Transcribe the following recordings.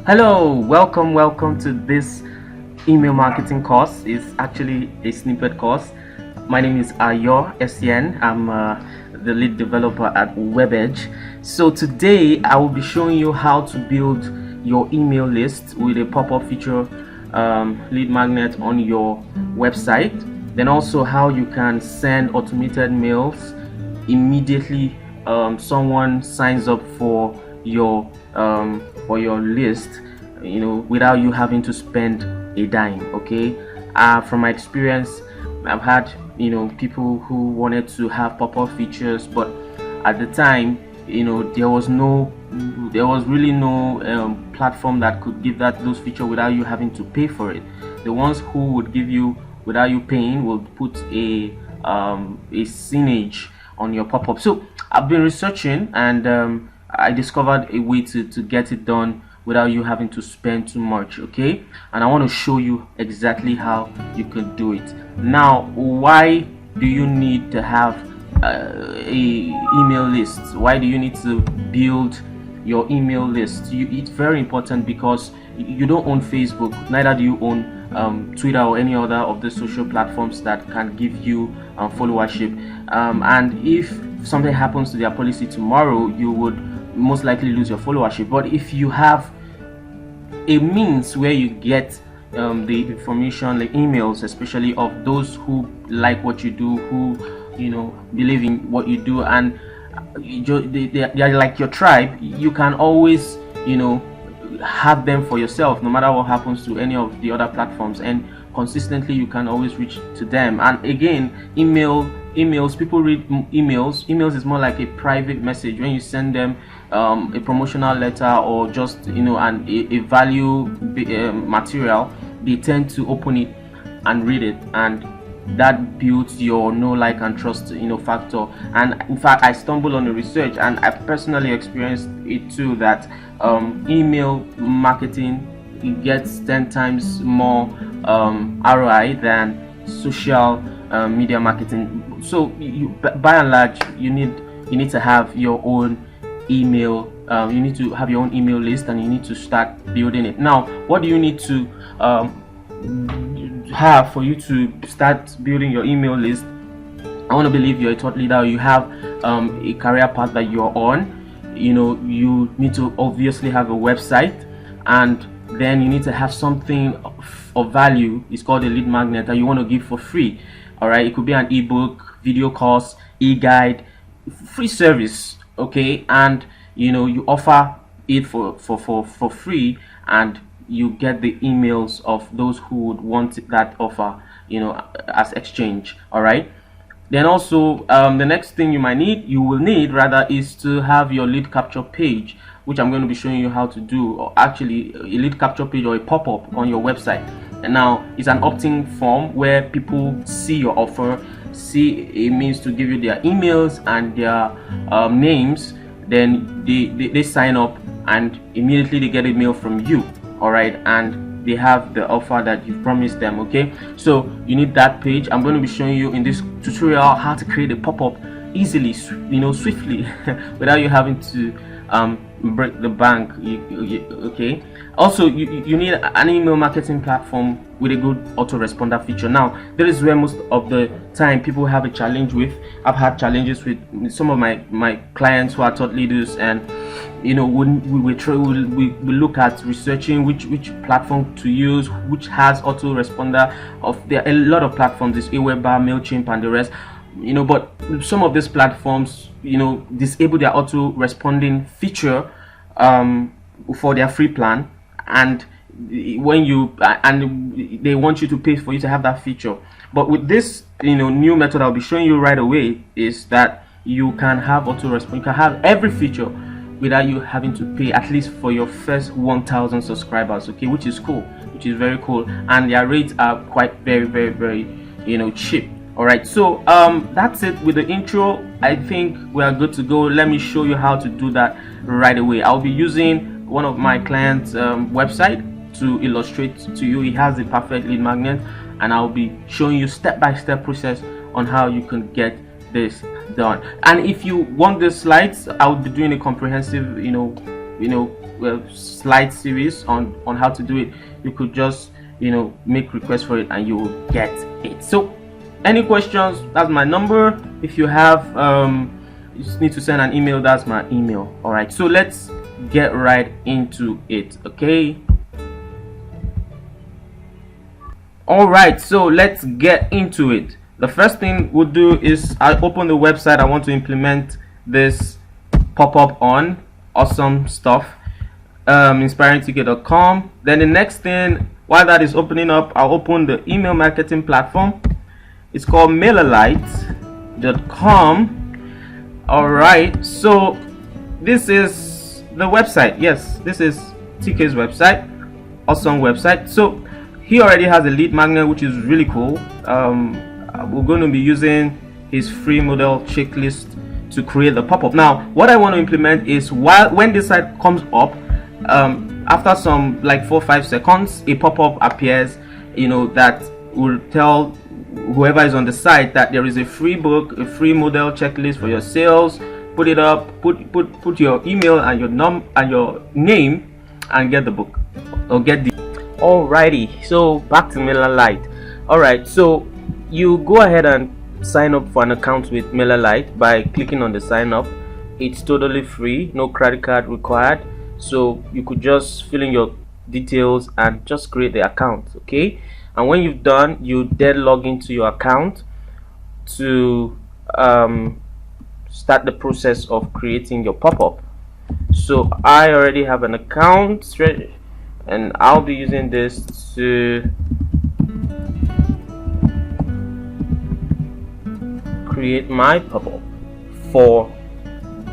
Hello, welcome to this email marketing course. It's actually a snippet course. My name is Ayo SN. I'm the lead developer at WebEdge. So today I will be showing you how to build your email list with a pop-up feature lead magnet on your website. Then also how you can send automated mails immediately someone signs up for your list, without you having to spend a dime. Okay, from my experience, I've had people who wanted to have pop-up features, but at the time, there was really no platform that could give those features without you having to pay for it. The ones who would give you without you paying will put a signage on your pop-up. So I've been researching, and I discovered a way to get it done without you having to spend too much. Okay, and I want to show you exactly how you can do it. Now, why do you need to have a email list? Why do you need to build your email list? It's very important because you don't own Facebook, neither do you own Twitter or any other of the social platforms that can give you followership, and if something happens to their policy tomorrow, you would most likely lose your followership. But if you have a means where you get the information, like emails, especially of those who like what you do, who believe in what you do, and they are like your tribe, you can always have them for yourself no matter what happens to any of the other platforms, and consistently you can always reach to them. And again, emails, people read emails is more like a private message. When you send them a promotional letter or just a value material, they tend to open it and read it, and that builds your know, like, and trust factor. And in fact, I stumbled on the research, and I personally experienced it too, that email marketing, it gets 10 times more ROI than social media marketing. So by and large, you need to have your own email. You need to have your own email list, and you need to start building it. Now, what do you need to have for you to start building your email list? I want to believe you're a thought leader. You have a career path that you're on. You need to obviously have a website, and then you need to have something of value. It's called a lead magnet that you want to give for free. All right, it could be an ebook, video course, e-guide, free service. Okay, and you offer it for free, and you get the emails of those who would want that offer as exchange. All right, then also the next thing you will need rather, is to have your lead capture page, which I'm going to be showing you how to do, or actually a lead capture page or a pop-up on your website. And now it's an opt-in form where people see your offer, see a means to give you their emails and their names. Then they sign up, and immediately they get a mail from you. All right, and they have the offer that you promised them. Okay, so you need that page. I'm going to be showing you in this tutorial how to create a pop-up easily, swiftly, without you having to break the bank. Okay, also you need an email marketing platform with a good autoresponder feature. Now, that is where most of the time people have a challenge with. I've had challenges with some of my clients who are thought leaders, and when we look at researching which platform to use, which has autoresponder. There are a lot of platforms. There's Aweber, MailChimp, and the rest. But some of these platforms disable their auto responding feature for their free plan, and they want you to pay for you to have that feature. But with this new method I'll be showing you right away, is that you can have auto respond. You can have every feature without you having to pay, at least for your first 1,000 subscribers. Okay, which is very cool, and their rates are quite very cheap. All right, so that's it with the intro. I think we are good to go. Let me show you how to do that right away. I'll be using one of my clients' website to illustrate to you. It has the perfect lead magnet, and I'll be showing you step-by-step process on how you can get this done. And if you want the slides, I'll be doing a comprehensive slide series on how to do it, you could just make requests for it and you will get it. So any questions, that's my number. If you have you just need to send an email, that's my email. All right, so let's get right into it. Okay, all right, so let's get into it. The first thing we'll do is I open the website I want to implement this pop-up on. Awesome stuff. inspiringtk.com. Then the next thing, while that is opening up, I'll open the email marketing platform. It's called mailerlite.com. all right, so this is the website. Yes, this is TK's website. Awesome website. So he already has a lead magnet, which is really cool. We're going to be using his free model checklist to create the pop-up. Now what I want to implement is when this site comes up, after some like 4-5 seconds, a pop-up appears, that will tell whoever is on the site that there is a free book, a free model checklist for your sales. Put it up, put your email and your name, and get the book or get the. Alrighty, so back to MailerLite. Alright, so you go ahead and sign up for an account with MailerLite by clicking on the sign up. It's totally free, no credit card required, so you could just fill in your details and just create the account. Okay, and when you've done, you then log into your account to start the process of creating your pop-up. So I already have an account and I'll be using this to create my pop-up for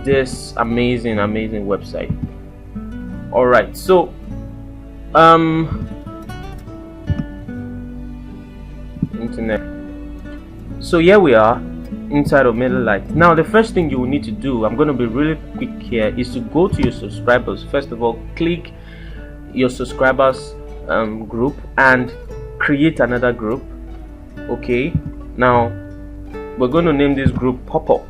this amazing website. All right, so internet. So here we are inside of MailerLite. Now the first thing you will need to do, I'm going to be really quick here, is to go to your subscribers. First of all, click your subscribers group and create another group. Okay, now we're going to name this group pop-up.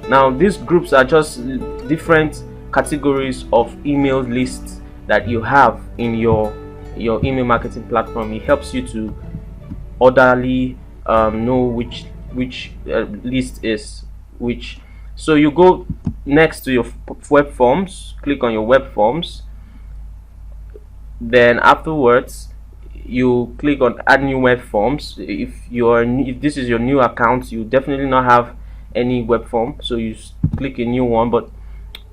Now these groups are just different categories of email lists that you have in your email marketing platform. It helps you to orderly know which list is which. So you go next to your web forms, click on your web forms, then afterwards you click on add new web forms. If this is your new account, you definitely not have any web form, so you click a new one. But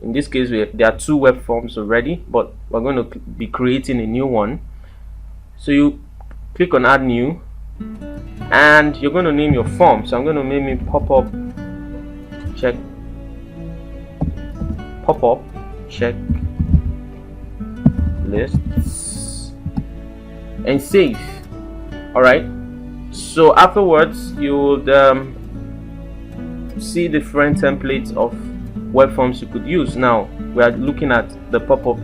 in this case there are 2 web forms already, but we're going to be creating a new one. So you click on add new and you're going to name your form. So I'm going to name it pop-up check lists and save. All right, so afterwards you would see different templates of web forms you could use. Now we are looking at the pop-up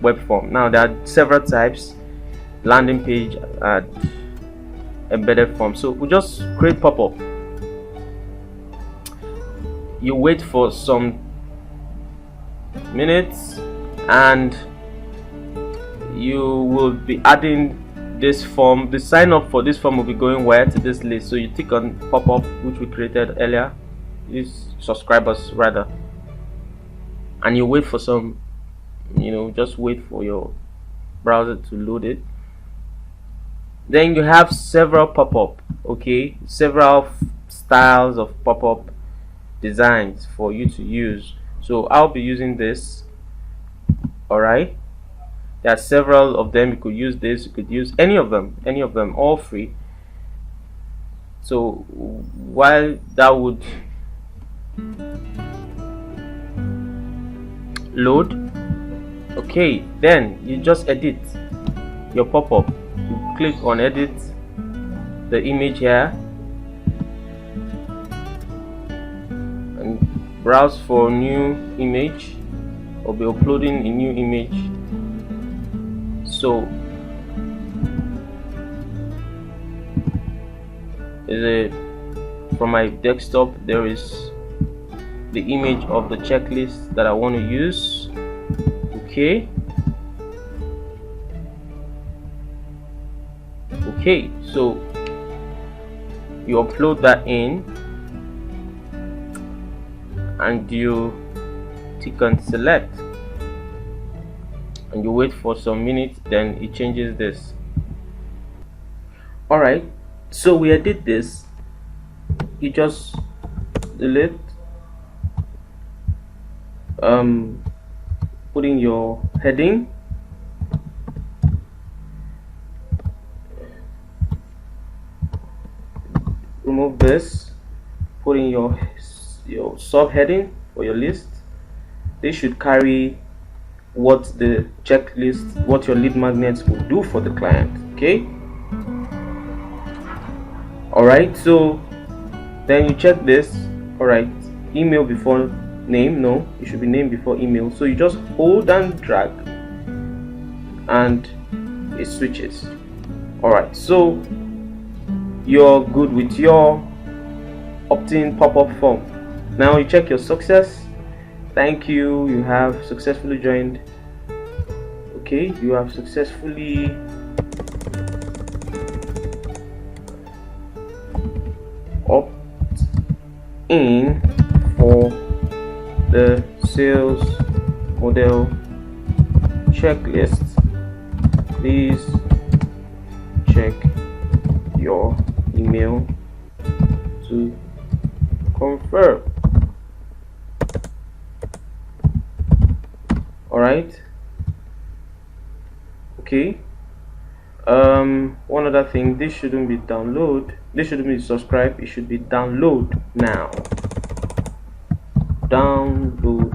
web form. Now there are several types: landing page and embedded form. So we just create pop-up. You wait for some minutes and you will be adding this form. The sign up for this form will be going where? To this list. So you click on pop-up, which we created earlier, these subscribers rather, and you wait for some, just wait for your browser to load it. Then you have several pop-up, okay, several styles of pop-up designs for you to use. So I'll be using this. All right, there are several of them. You could use this, you could use any of them, all free. So while that would load, okay, then you just edit your pop-up. You click on edit the image here and browse for new image, or be uploading a new image. So is a from my desktop there is the image of the checklist that I want to use. Okay, so you upload that in and you tick on select and you wait for some minutes, then it changes this. Alright, so we edit this. You just delete, put in your heading, remove this, put in your subheading for your list. They should carry what the checklist, what your lead magnets will do for the client. Okay, alright, so then you check this. Alright, email before name, no, it should be name before email. So you just hold and drag and it switches. Alright, so you're good with your opt-in pop-up form. Now you check your success. Thank you, you have successfully joined. Okay, you have successfully opt in for the sales model checklist. Please check your email to confirm. Alright, okay. One other thing, this shouldn't be download, this shouldn't be subscribe, it should be download now. Download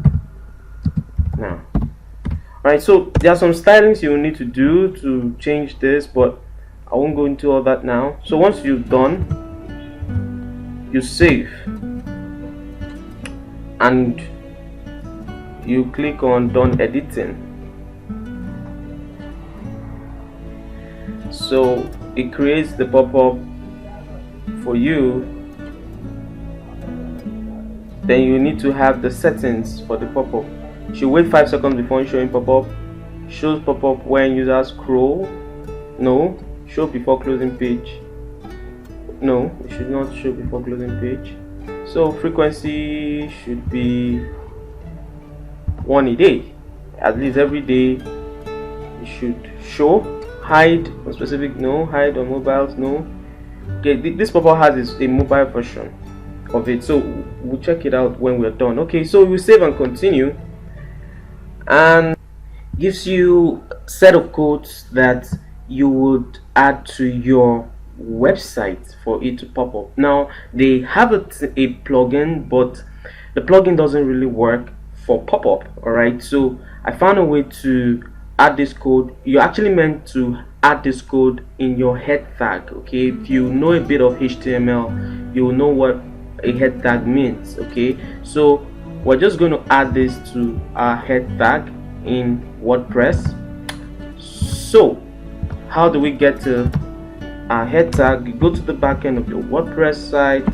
now. Alright, so there are some stylings you will need to do to change this, but I won't go into all that now. So once you've done, you save and you click on done editing. So it creates the pop-up for you. Then you need to have the settings for the pop-up. You should wait 5 seconds before showing pop-up. Shows pop-up when users scroll. No. Show before closing page. No, it should not show before closing page. So frequency should be 1 a day, at least every day. It should show. Hide on specific, no. Hide on mobiles, no. Okay, this pop-up has a mobile version of it, so we'll check it out when we're done. Okay, so we save and continue, and gives you a set of codes that you would add to your website for it to pop up. Now they have a plugin, but the plugin doesn't really work for pop-up. Alright, so I found a way to add this code. You're actually meant to add this code in your head tag. Okay, if you know a bit of HTML, you will know what a head tag means. Okay, so we're just going to add this to our head tag in WordPress. So how do we get to our head tag? You go to the back end of your WordPress site.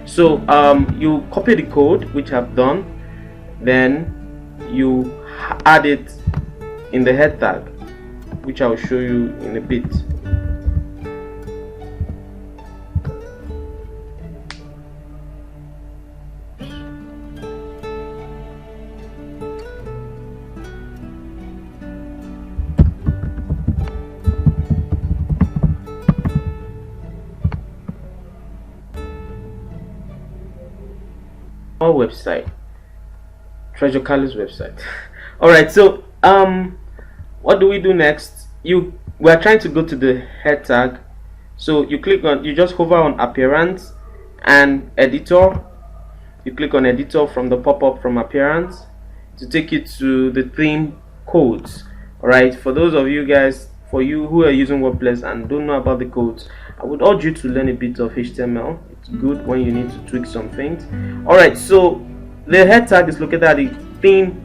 So you copy the code, which I've done, then you add it in the head tag, which I'll show you in a bit. Our website, Treasure Carly's website. Alright, so what do we do next? We are trying to go to the head tag, so you just hover on appearance and editor. You click on editor from the pop-up from appearance to take you to the theme codes. Alright, for those of you guys, for you who are using WordPress and don't know about the codes, I would urge you to learn a bit of HTML. It's good when you need to tweak some things. Alright, so the head tag is located at the theme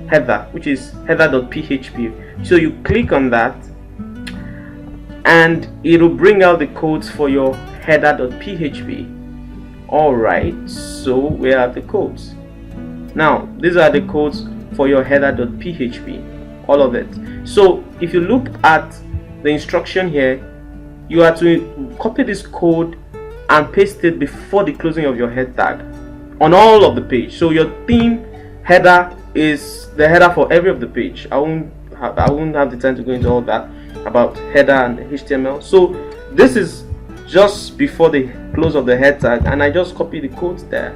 header, which is header.php. So you click on that and it'll bring out the codes for your header.php. Alright, so where are the codes? Now these are the codes for your header.php, all of it. So if you look at the instruction here, you are to copy this code and paste it before the closing of your head tag on all of the page. So your theme header is the header for every of the page. I won't have the time to go into all that about header and HTML. So this is just before the close of the head tag, and I just copy the codes there.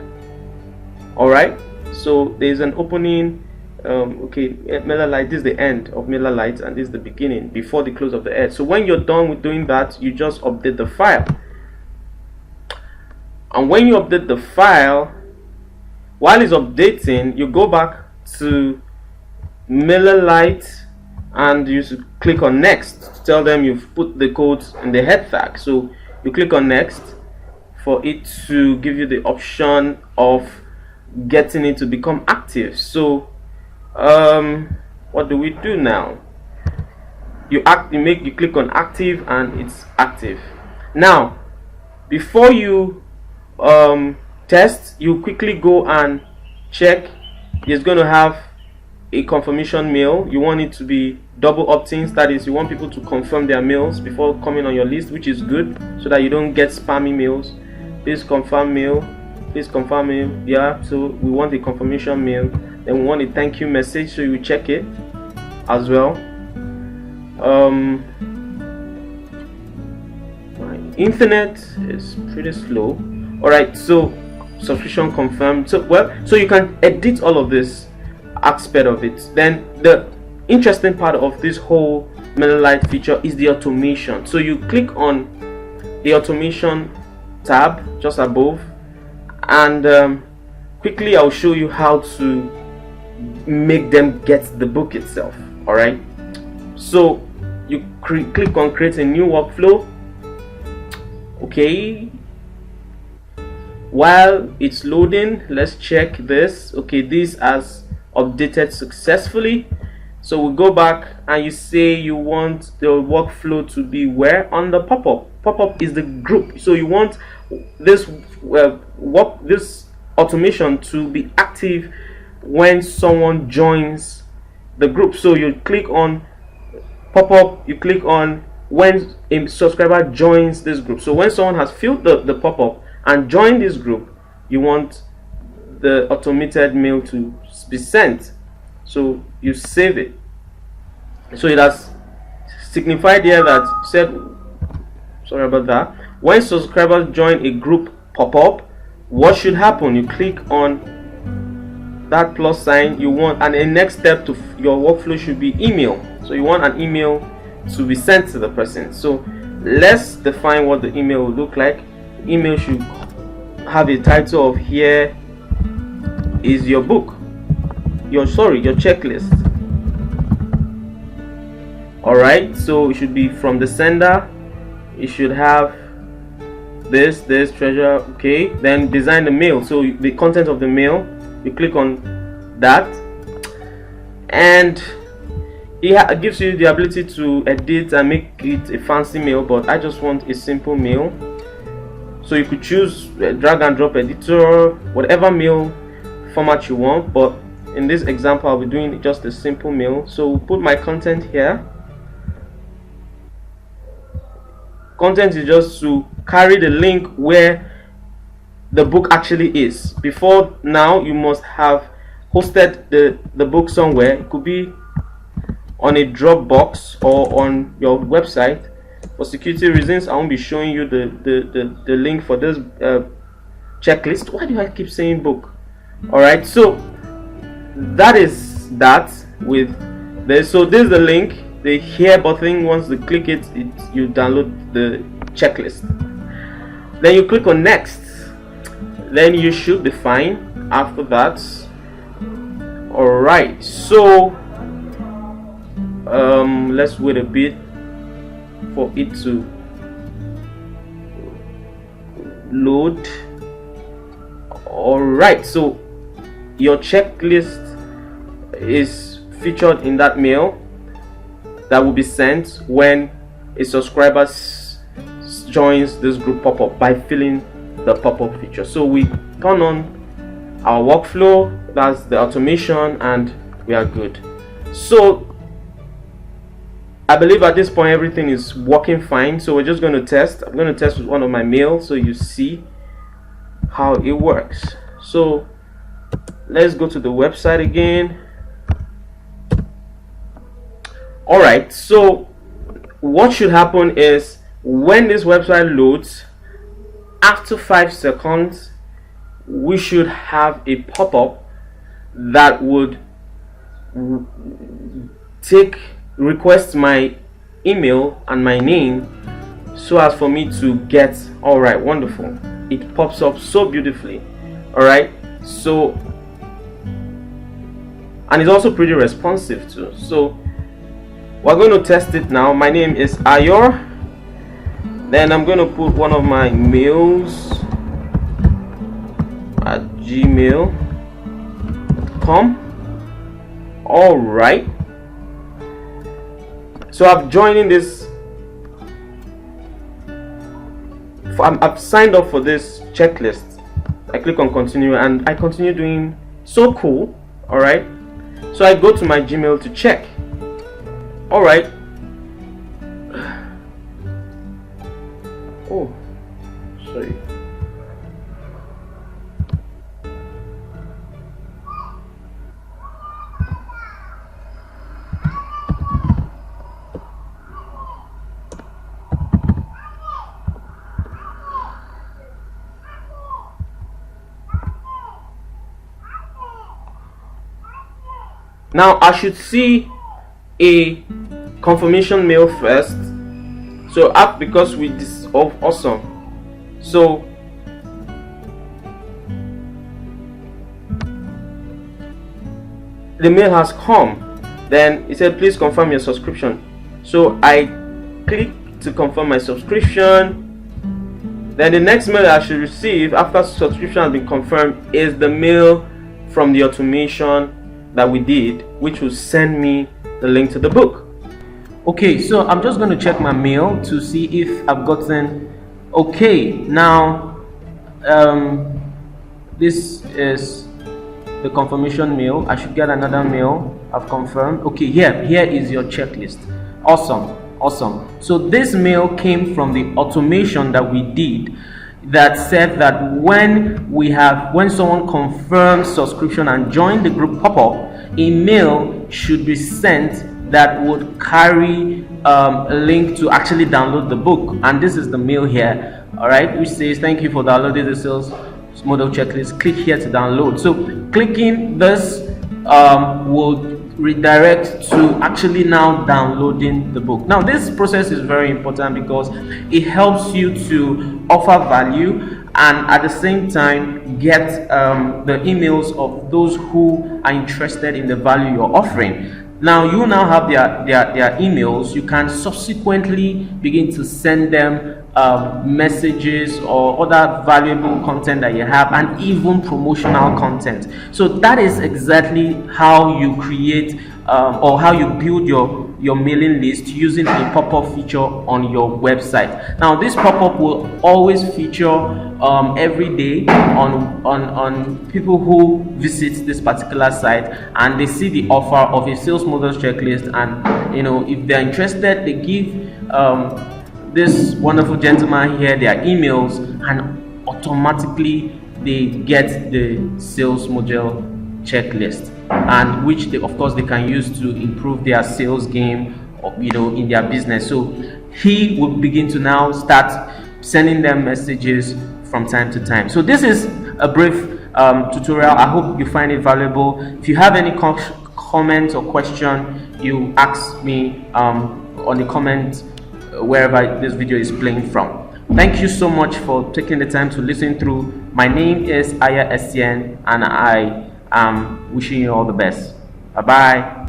Alright, so there's an opening. Okay, MailerLite, this is the end of MailerLite, and this is the beginning before the close of the head. So when you're done with doing that, you just update the file. And when you update the file, while it's updating, you go back to MailerLite and you click on next to tell them you've put the codes in the head tag. So you click on next for it to give you the option of getting it to become active. So what do we do now? You click on active and it's active. Now before you test, you quickly go and check. It's going to have a confirmation mail. You want it to be double opt-ins, that is, you want people to confirm their mails before coming on your list, which is good, so that you don't get spammy mails. Please confirm mail, please confirm mail. Yeah, so we want a confirmation mail. Then we want a thank you message, so you check it as well. My internet is pretty slow. Alright, so subscription confirmed. So you can edit all of this aspect of it. Then the interesting part of this whole MailerLite feature is the automation. So you click on the automation tab just above, and quickly I'll show you how to make them get the book itself. Alright, so you click on create a new workflow. Okay, while it's loading, let's check this. Okay, this has updated successfully. So we go back and you say you want the workflow to be where? On the pop-up. Pop-up is the group. So you want this this automation to be active when someone joins the group. So you click on pop-up, you click on when a subscriber joins this group. So when someone has filled the pop-up and joined this group, you want the automated mail to be sent. So you save it. So it has signified here that said, sorry about that, when subscribers join a group pop-up, what should happen? You click on that plus sign you want, and the next step to your workflow should be email. So you want an email to be sent to the person. So let's define what the email will look like. Email should have a title of here is your book, your checklist. Alright, so it should be from the sender. It should have this treasure. Okay, then design the mail. So the content of the mail, you click on that, and it gives you the ability to edit and make it a fancy mail, but I just want a simple mail. So you could choose a drag and drop editor, whatever mail format you want, but in this example I'll be doing just a simple mail. So we'll put my content here. Content is just to carry the link where the book actually is. Before now, you must have hosted the book somewhere. It could be on a Dropbox or on your website. For security reasons, I won't be showing you the link for this checklist. Why do I keep saying book? Alright, so that is that with this. So this is the link, the here button. Once you click it, you download the checklist. Then you click on next. Then you should be fine after that. Alright, so let's wait a bit for it to load. Alright, so your checklist is featured in that mail that will be sent when a subscriber joins this group pop-up by filling the pop-up feature. So we turn on our workflow, that's the automation, and we are good. So I believe at this point everything is working fine. So we're just going to test. I'm going to test with one of my mails so you see how it works. So let's go to the website again. Alright, so what should happen is when this website loads, after 5 seconds we should have a pop-up that would request my email and my name so as for me to get. Alright, wonderful. It pops up so beautifully. Alright, so, and it's also pretty responsive too. So we're going to test it now. My name is Ayor. Then I'm going to put one of my mails at gmail.com. Alright, so I've joined in this. I've signed up for this checklist. I click on continue and I continue doing. So cool. Alright, so I go to my Gmail to check. Alright. Oh, sorry. Now I should see a confirmation mail first. So because we this awesome. So the mail has come. Then it said please confirm your subscription. So I click to confirm my subscription. Then the next mail I should receive after subscription has been confirmed is the mail from the automation that we did, which will send me the link to the book. Okay, so I'm just going to check my mail to see if I've gotten. Okay, now this is the confirmation mail. I should get another mail. I've confirmed. Okay, here is your checklist. Awesome. So this mail came from the automation that we did that said that when someone confirms subscription and join the group pop-up, a mail should be sent that would carry a link to actually download the book. And this is the mail here, alright, which says thank you for downloading the sales model checklist. Click here to download. So clicking this will redirect to actually now downloading the book. Now this process is very important because it helps you to offer value and at the same time get the emails of those who are interested in the value you're offering. Now you now have their emails. You can subsequently begin to send them messages or other valuable content that you have, and even promotional content. So that is exactly how you create or how you build your mailing list using a pop-up feature on your website. Now this pop-up will always feature every day on people who visit this particular site, and they see the offer of a sales models checklist, and if they're interested, they give this wonderful gentleman here their emails, and automatically they get the sales model checklist, and which they can use to improve their sales game in their business. So he will begin to now start sending them messages from time to time. So this is a brief tutorial. I hope you find it valuable. If you have any comments or question, you ask me on the comment wherever this video is playing from. Thank you so much for taking the time to listen through. My name is Aya Essien, and I am wishing you all the best. Bye bye.